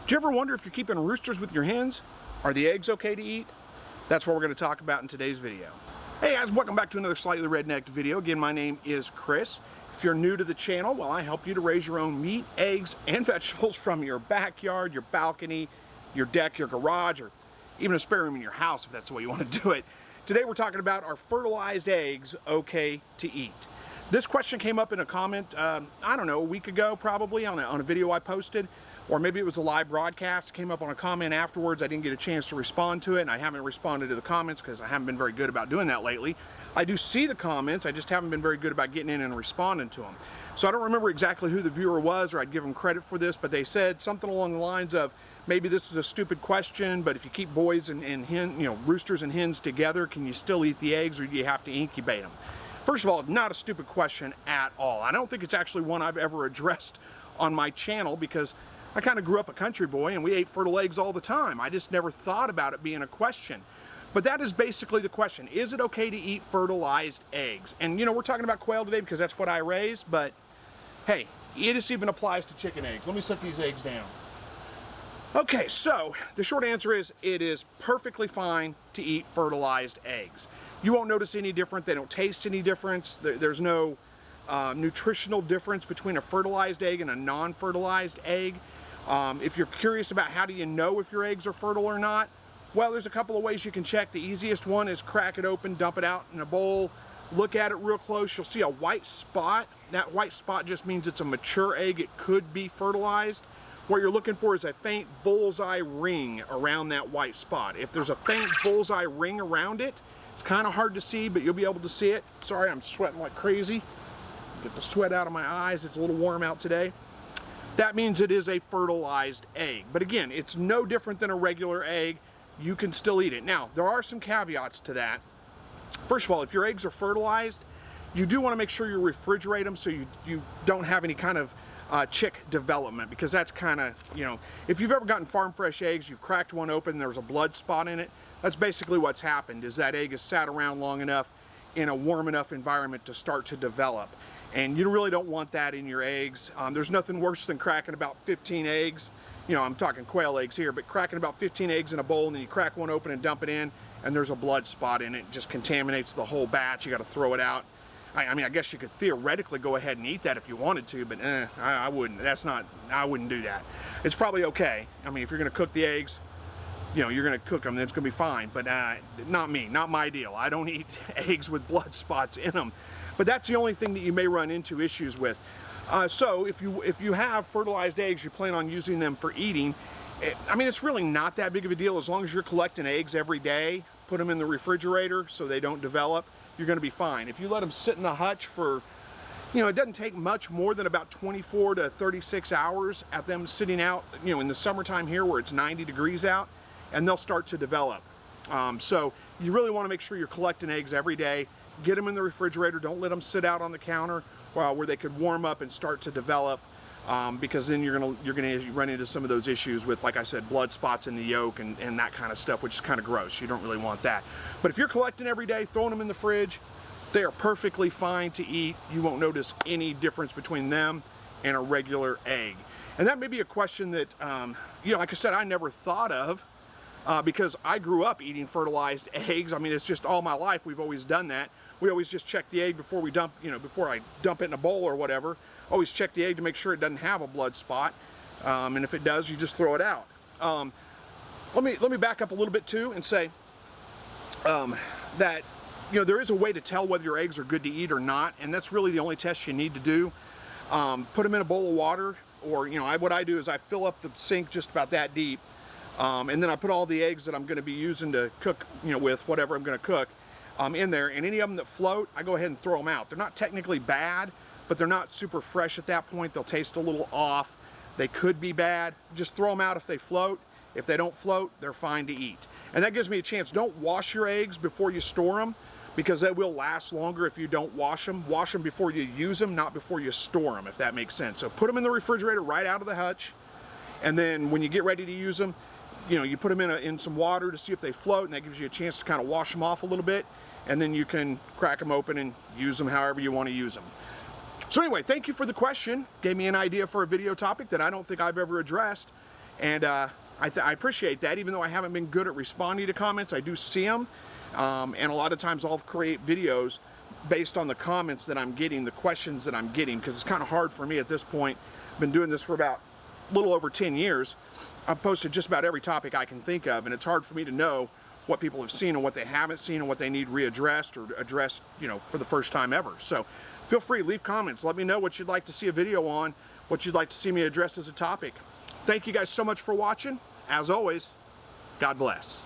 Do you ever wonder if you're keeping roosters with your hens? Are the eggs okay to eat? That's what we're going to talk about in today's video. Hey guys, welcome back to another Slightly Rednecked video. Again, my name is Chris. If you're new to the channel, well, I help you to raise your own meat, eggs, and vegetables from your backyard, your balcony, your deck, your garage, or even a spare room in your house if that's the way you want to do it. Today we're talking about, are fertilized eggs okay to eat? This question came up in a comment, I don't know, a week ago probably on a video I posted, or maybe it was a live broadcast. It came up on a comment afterwards. I didn't get a chance to respond to it, and I haven't responded to the comments because I haven't been very good about doing that lately. I do see the comments, I just haven't been very good about getting in and responding to them. So I don't remember exactly who the viewer was, or I'd give them credit for this, but they said something along the lines of, maybe this is a stupid question, but if you keep boys and roosters and hens together, can you still eat the eggs, or do you have to incubate them? First of all, not a stupid question at all. I don't think it's actually one I've ever addressed on my channel because I kind of grew up a country boy and we ate fertile eggs all the time. I just never thought about it being a question. But that is basically the question. Is it okay to eat fertilized eggs? And we're talking about quail today because that's what I raise, but hey, it just even applies to chicken eggs. Let me set these eggs down. Okay, so the short answer is it is perfectly fine to eat fertilized eggs. You won't notice any different. They don't taste any different. There's no nutritional difference between a fertilized egg and a non-fertilized egg. If you're curious about how do you know if your eggs are fertile or not, well, there's a couple of ways you can check. The easiest one is crack it open, dump it out in a bowl, look at it real close. You'll see a white spot. That white spot just means it's a mature egg. It could be fertilized. What you're looking for is a faint bullseye ring around that white spot. If there's a faint bullseye ring around it, it's kind of hard to see, but you'll be able to see it. Sorry, I'm sweating like crazy. Get the sweat out of my eyes. It's a little warm out today. That means it is a fertilized egg. But again, it's no different than a regular egg. You can still eat it. Now, there are some caveats to that. First of all, if your eggs are fertilized, you do want to make sure you refrigerate them so you don't have any kind of chick development, because that's kind of, if you've ever gotten farm fresh eggs, you've cracked one open and there's a blood spot in it, that's basically what's happened, is that egg has sat around long enough in a warm enough environment to start to develop. And you really don't want that in your eggs. There's nothing worse than cracking about 15 eggs. I'm talking quail eggs here, but cracking about 15 eggs in a bowl and then you crack one open and dump it in and there's a blood spot in it. It just contaminates the whole batch. You got to throw it out. I mean, I guess you could theoretically go ahead and eat that if you wanted to, but I wouldn't. I wouldn't do that. It's probably okay. I mean, if you're going to cook the eggs, you're going to cook them, then it's going to be fine. But not me, not my deal. I don't eat eggs with blood spots in them. But that's the only thing that you may run into issues with. So if you have fertilized eggs, you plan on using them for eating, I mean, it's really not that big of a deal as long as you're collecting eggs every day, put them in the refrigerator so they don't develop. You're going to be fine. If you let them sit in the hutch for, it doesn't take much more than about 24 to 36 hours at them sitting out, in the summertime here where it's 90 degrees out, and they'll start to develop. So you really want to make sure you're collecting eggs every day. Get them in the refrigerator. Don't let them sit out on the counter where they could warm up and start to develop, because then you're gonna run into some of those issues with, like I said, blood spots in the yolk and that kind of stuff, which is kind of gross. You don't really want that. But if you're collecting every day, throwing them in the fridge, they are perfectly fine to eat. You won't notice any difference between them and a regular egg. And that may be a question that, like I said, I never thought of. Because I grew up eating fertilized eggs. I mean, it's just all my life we've always done that. We always just check the egg before we dump, before I dump it in a bowl or whatever. Always check the egg to make sure it doesn't have a blood spot. And if it does, you just throw it out. Let me back up a little bit too and say that there is a way to tell whether your eggs are good to eat or not, and that's really the only test you need to do. Put them in a bowl of water, or what I do is I fill up the sink just about that deep. And then I put all the eggs that I'm going to be using to cook, with whatever I'm going to cook, in there. And any of them that float, I go ahead and throw them out. They're not technically bad, but they're not super fresh at that point. They'll taste a little off. They could be bad. Just throw them out if they float. If they don't float, they're fine to eat. And that gives me a chance. Don't wash your eggs before you store them, because they will last longer if you don't wash them. Wash them before you use them, not before you store them, if that makes sense. So put them in the refrigerator right out of the hutch. And then when you get ready to use them, you put them in some water to see if they float, and that gives you a chance to kind of wash them off a little bit, and then you can crack them open and use them however you want to use them. So anyway, thank you for the question. Gave me an idea for a video topic that I don't think I've ever addressed. And I appreciate that. Even though I haven't been good at responding to comments, I do see them. And a lot of times I'll create videos based on the comments that I'm getting, the questions that I'm getting, because it's kind of hard for me at this point. I've been doing this for about a little over 10 years. I've posted just about every topic I can think of, and it's hard for me to know what people have seen and what they haven't seen and what they need readdressed or addressed, you know, for the first time ever. So feel free, leave comments. Let me know what you'd like to see a video on, what you'd like to see me address as a topic. Thank you guys so much for watching. As always, God bless.